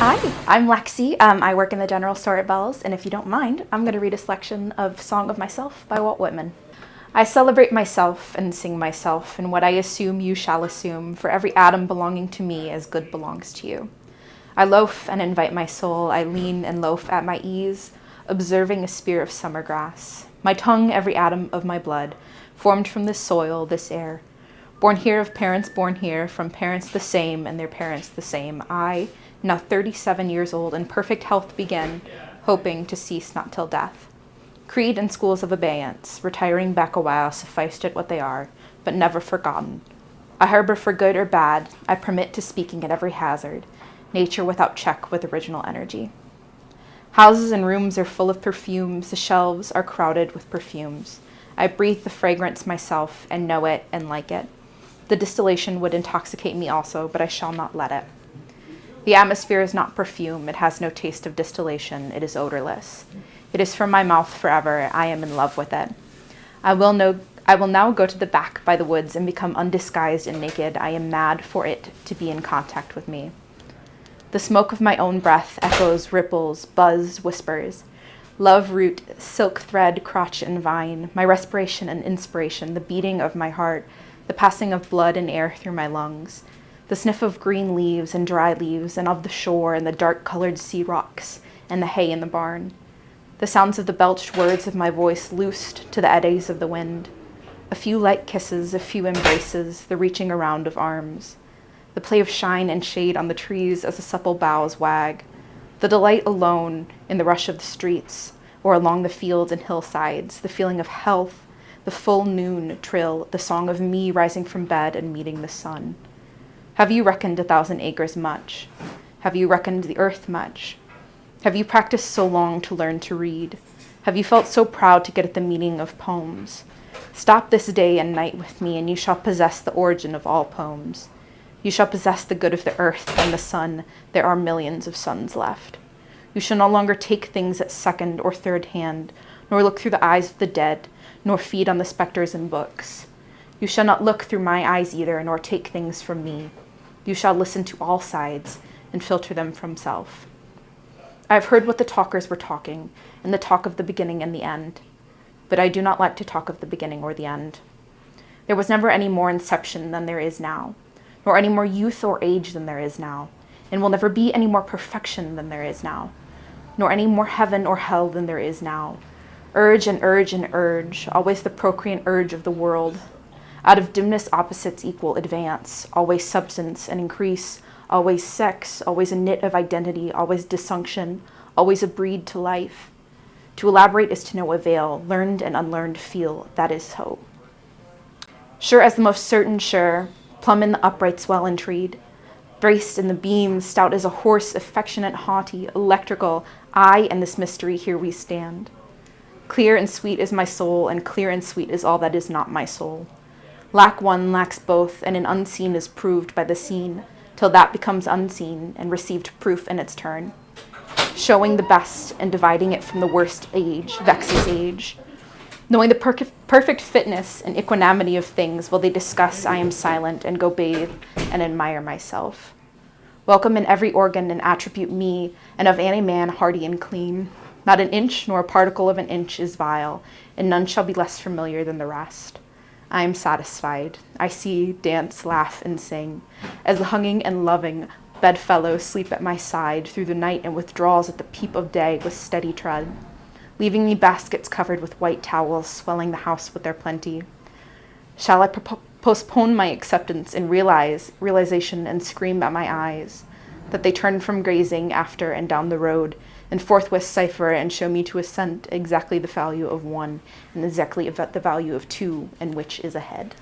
Hi, I'm Lexi. I work in the general store at Bell's, and if you don't mind, I'm going to read a selection of Song of Myself by Walt Whitman. I celebrate myself and sing myself, and what I assume you shall assume, for every atom belonging to me as good belongs to you. I loaf and invite my soul, I lean and loaf at my ease, observing a spear of summer grass. My tongue, every atom of my blood, formed from this soil, this air. Born here of parents born here, from parents the same and their parents the same, I, now 37 years old, in perfect health began, hoping to cease not till death. Creed and schools of abeyance, retiring back a while, sufficed at what they are, but never forgotten. I harbor for good or bad, I permit to speaking at every hazard, nature without check with original energy. Houses and rooms are full of perfumes, the shelves are crowded with perfumes. I breathe the fragrance myself, and know it and like it. The distillation would intoxicate me also, but I shall not let it. The atmosphere is not perfume, it has no taste of distillation, it is odorless. It is from my mouth forever, I am in love with it. I will now go to the back by the woods and become undisguised and naked. I am mad for it to be in contact with me. The smoke of my own breath echoes, ripples, buzz, whispers. Love root, silk thread, crotch and vine, my respiration and inspiration, the beating of my heart, the passing of blood and air through my lungs, the sniff of green leaves and dry leaves, and of the shore and the dark-colored sea rocks, and the hay in the barn. The sounds of the belched words of my voice loosed to the eddies of the wind. A few light kisses, a few embraces, the reaching around of arms. The play of shine and shade on the trees as the supple boughs wag. The delight alone in the rush of the streets, or along the fields and hillsides, the feeling of health, the full noon trill, the song of me rising from bed and meeting the sun. Have you reckoned 1,000 acres much? Have you reckoned the earth much? Have you practiced so long to learn to read? Have you felt so proud to get at the meaning of poems? Stop this day and night with me, and you shall possess the origin of all poems. You shall possess the good of the earth and the sun. There are millions of suns left. You shall no longer take things at second or third hand, nor look through the eyes of the dead, nor feed on the specters in books. You shall not look through my eyes either, nor take things from me. You shall listen to all sides and filter them from self. I have heard what the talkers were talking, and the talk of the beginning and the end. But I do not like to talk of the beginning or the end. There was never any more inception than there is now, nor any more youth or age than there is now, and will never be any more perfection than there is now, nor any more heaven or hell than there is now. Urge and urge and urge, always the procreant urge of the world. Out of dimness opposites equal advance, always substance and increase, always sex, always a knit of identity, always dysfunction, always a breed to life. To elaborate is to no avail, learned and unlearned feel, that is so. Sure as the most certain sure, plumb in the upright swell and treed, braced in the beams, stout as a horse, affectionate, haughty, electrical, I and this mystery here we stand. Clear and sweet is my soul, and clear and sweet is all that is not my soul. Lack one lacks both, and an unseen is proved by the seen, till that becomes unseen and received proof in its turn. Showing the best and dividing it from the worst age vexes age. Knowing the perfect fitness and equanimity of things, while they discuss, I am silent and go bathe and admire myself. Welcome in every organ and attribute me, and of any man hardy and clean. Not an inch nor a particle of an inch is vile, and none shall be less familiar than the rest. I am satisfied. I see, dance, laugh, and sing, as the hunging and loving bedfellows sleep at my side through the night and withdraws at the peep of day with steady tread, leaving me baskets covered with white towels, swelling the house with their plenty. Shall I postpone my acceptance in realization and scream at my eyes, that they turn from grazing after and down the road, and forthwith cipher and show me to a cent exactly the value of one, and exactly the value of two, and which is ahead.